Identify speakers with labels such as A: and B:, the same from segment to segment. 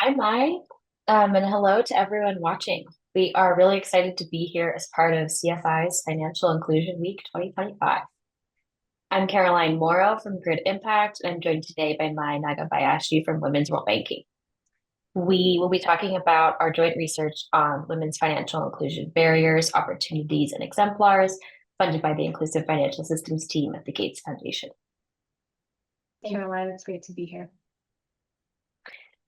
A: Hi, Mai, and hello to everyone watching. We are really excited to be here as part of CFI's Financial Inclusion Week 2025. I'm Caroline Morrow from Grid Impact, and I'm joined today by Mai Nagabayashi from Women's World Banking. We will be talking about our joint research on women's financial inclusion barriers, opportunities, and exemplars, funded by the Inclusive Financial Systems team at the Gates Foundation.
B: Caroline, it's great to be here.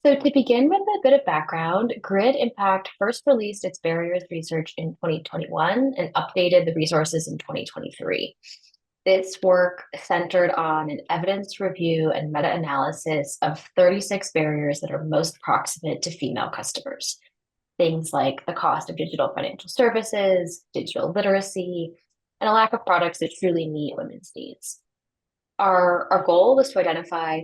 A: So to begin with a bit of background, Grid Impact first released its barriers research in 2021 and updated the resources in 2023. This work centered on an evidence review and meta-analysis of 36 barriers that are most proximate to female customers. Things like the cost of digital financial services, digital literacy, and a lack of products that truly meet women's needs. Our goal was to identify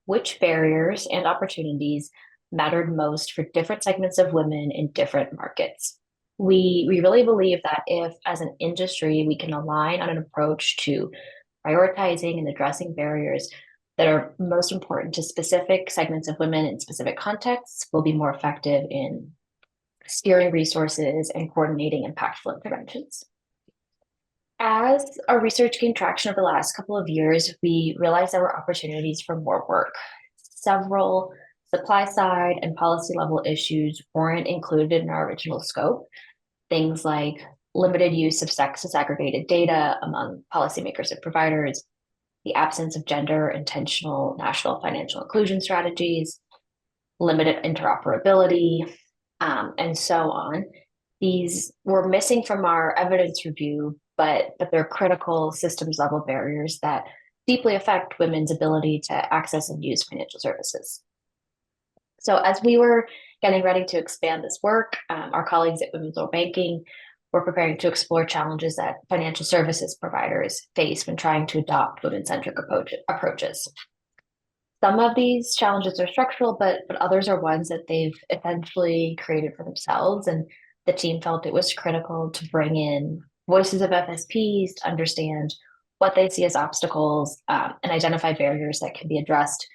A: which barriers and opportunities mattered most for different segments of women in different markets. We really believe that if, as an industry, we can align on an approach to prioritizing and addressing barriers that are most important to specific segments of women in specific contexts, we'll be more effective in steering resources and coordinating impactful interventions. As our research gained traction over the last couple of years, we realized there were opportunities for more work. Several supply side and policy level issues weren't included in our original scope. Things like limited use of sex disaggregated data among policymakers and providers, the absence of gender intentional national financial inclusion strategies, limited interoperability, and so on. These were missing from our evidence review, but they're critical systems level barriers that deeply affect women's ability to access and use financial services. So as we were getting ready to expand this work, our colleagues at Women's World Banking were preparing to explore challenges that financial services providers face when trying to adopt women-centric approaches. Some of these challenges are structural, but others are ones that they've essentially created for themselves. And the team felt it was critical to bring in voices of FSPs to understand what they see as obstacles and identify barriers that can be addressed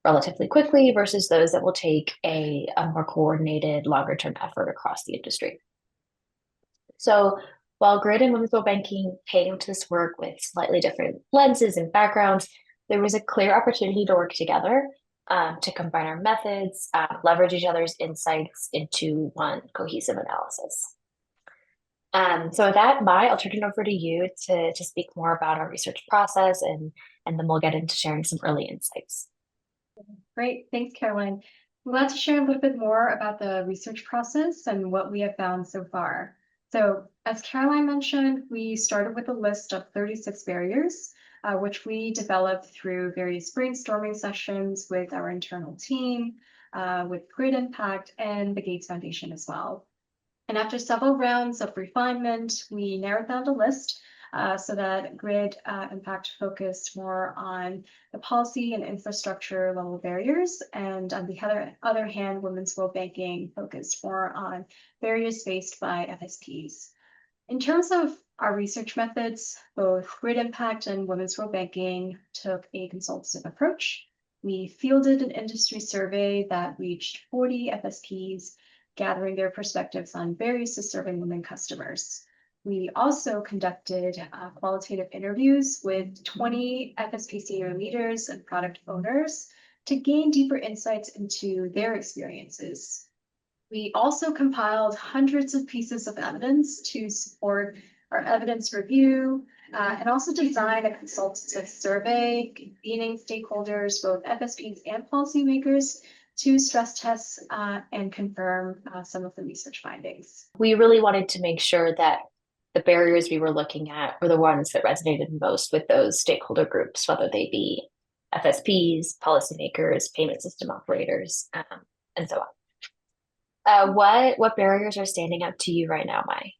A: relatively quickly versus those that will take a more coordinated, longer term effort across the industry. So while Grid and Women's World Banking came to this work with slightly different lenses and backgrounds, there was a clear opportunity to work together to combine our methods, leverage each other's insights into one cohesive analysis. So with that, Mai, I'll turn it over to you to speak more about our research process and then we'll get into sharing some early insights.
B: Great, thanks, Caroline. I'm glad to share a little bit more about the research process and what we have found so far. So as Caroline mentioned, we started with a list of 36 barriers, which we developed through various brainstorming sessions with our internal team, with Grid Impact and the Gates Foundation as well. And after several rounds of refinement, we narrowed down the list so that Grid Impact focused more on the policy and infrastructure level barriers. And on the other hand, Women's World Banking focused more on barriers faced by FSPs. In terms of our research methods, both Grid Impact and Women's World Banking took a consultative approach. We fielded an industry survey that reached 40 FSPs, gathering their perspectives on barriers to serving women customers. We also conducted qualitative interviews with 20 FSP senior leaders and product owners to gain deeper insights into their experiences. We also compiled hundreds of pieces of evidence to support our evidence review and also designed a consultative survey, convening stakeholders, both FSPs and policymakers, to stress test and confirm some of the research findings.
A: We really wanted to make sure that the barriers we were looking at were the ones that resonated most with those stakeholder groups, whether they be FSPs, policymakers, payment system operators, and so on. What barriers are standing out to you right now, Mai?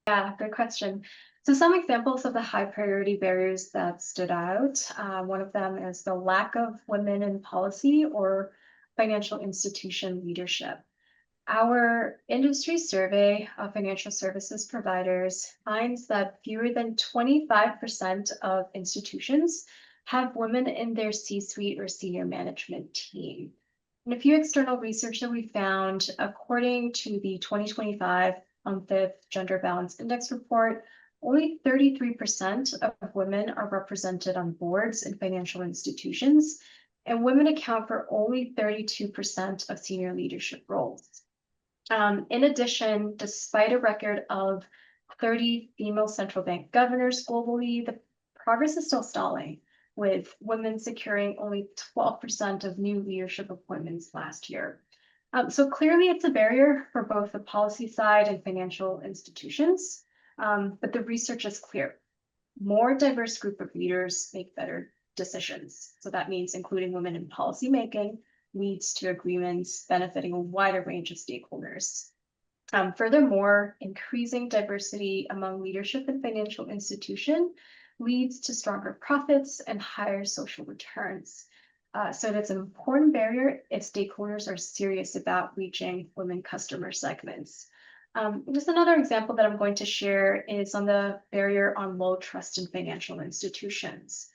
B: Yeah, good question. So some examples of the high priority barriers that stood out. One of them is the lack of women in policy or financial institution leadership. Our industry survey of financial services providers finds that fewer than 25% of institutions have women in their C-suite or senior management team. And a few external research that we found, according to the 2025 UNFIF Gender Balance Index report, only 33% of women are represented on boards in financial institutions, and women account for only 32% of senior leadership roles. In addition, despite a record of 30 female central bank governors globally, the progress is still stalling, with women securing only 12% of new leadership appointments last year. So clearly it's a barrier for both the policy side and financial institutions, but the research is clear. More diverse group of leaders make better decisions. So that means including women in policy making leads to agreements benefiting a wider range of stakeholders. Furthermore, increasing diversity among leadership and financial institution leads to stronger profits and higher social returns. So that's an important barrier if stakeholders are serious about reaching women customer segments. Just another example that I'm going to share is on the barrier on low trust in financial institutions.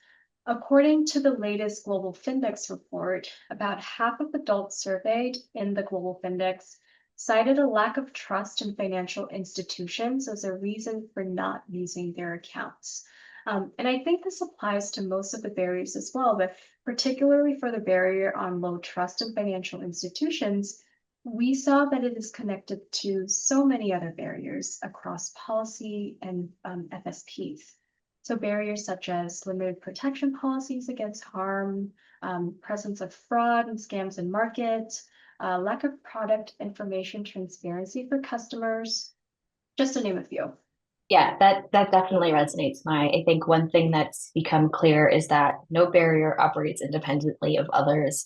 B: According to the latest Global Findex report, about half of adults surveyed in the Global Findex cited a lack of trust in financial institutions as a reason for not using their accounts. And I think this applies to most of the barriers as well, but particularly for the barrier on low trust in financial institutions, we saw that it is connected to so many other barriers across policy and FSPs. So barriers such as limited protection policies against harm, presence of fraud and scams in markets, lack of product information transparency for customers, just to name a few.
A: Yeah, that definitely resonates. I think one thing that's become clear is that no barrier operates independently of others.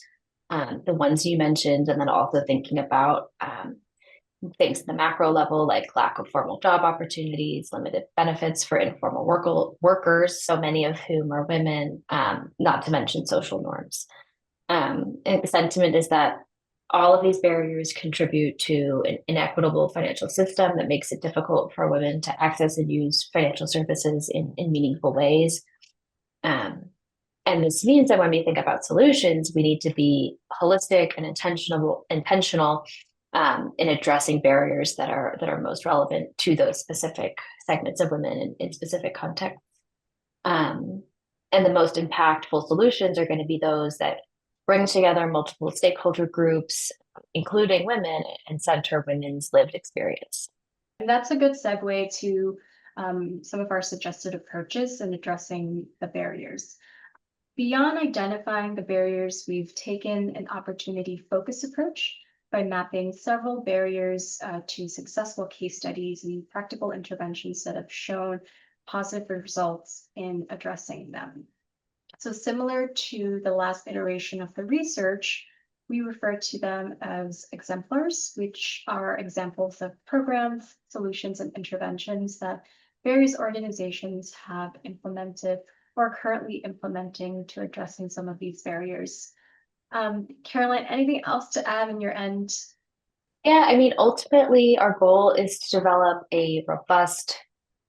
A: The ones you mentioned, and then also thinking about things at the macro level, like lack of formal job opportunities, limited benefits for informal workers, so many of whom are women, not to mention social norms. And the sentiment is that all of these barriers contribute to an inequitable financial system that makes it difficult for women to access and use financial services in meaningful ways. Um, and this means that when we think about solutions, we need to be holistic and intentional in addressing barriers that are most relevant to those specific segments of women in specific contexts. Um, and the most impactful solutions are going to be those that bring together multiple stakeholder groups, including women, and center women's lived experience.
B: And that's a good segue to some of our suggested approaches in addressing the barriers. Beyond identifying the barriers, we've taken an opportunity-focused approach by mapping several barriers to successful case studies and practical interventions that have shown positive results in addressing them. So similar to the last iteration of the research, we refer to them as exemplars, which are examples of programs, solutions, and interventions that various organizations have implemented or are currently implementing to addressing some of these barriers. Caroline, anything else to add on your end?
A: Yeah, I mean, ultimately, our goal is to develop a robust,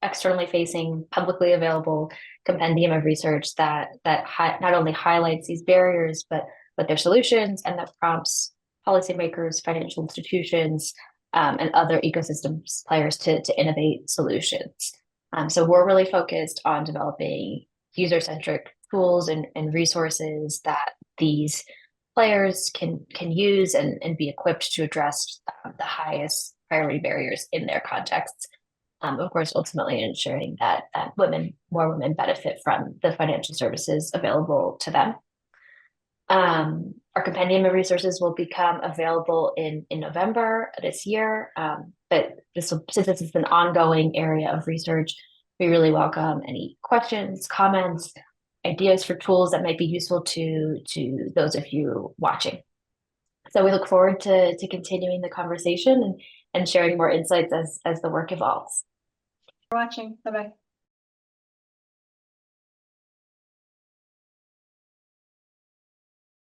A: externally facing, publicly available compendium of research that not only highlights these barriers, but their solutions, and that prompts policymakers, financial institutions, and other ecosystems players to innovate solutions. So we're really focused on developing user-centric tools and resources that these players can use and be equipped to address the highest priority barriers in their contexts. Of course, ultimately ensuring that more women benefit from the financial services available to them. Our compendium of resources will become available in November this year. But since this is an ongoing area of research, we really welcome any questions, comments, ideas for tools that might be useful to those of you watching. So we look forward to continuing the conversation and sharing more insights as the work evolves.
B: For watching. Bye-bye.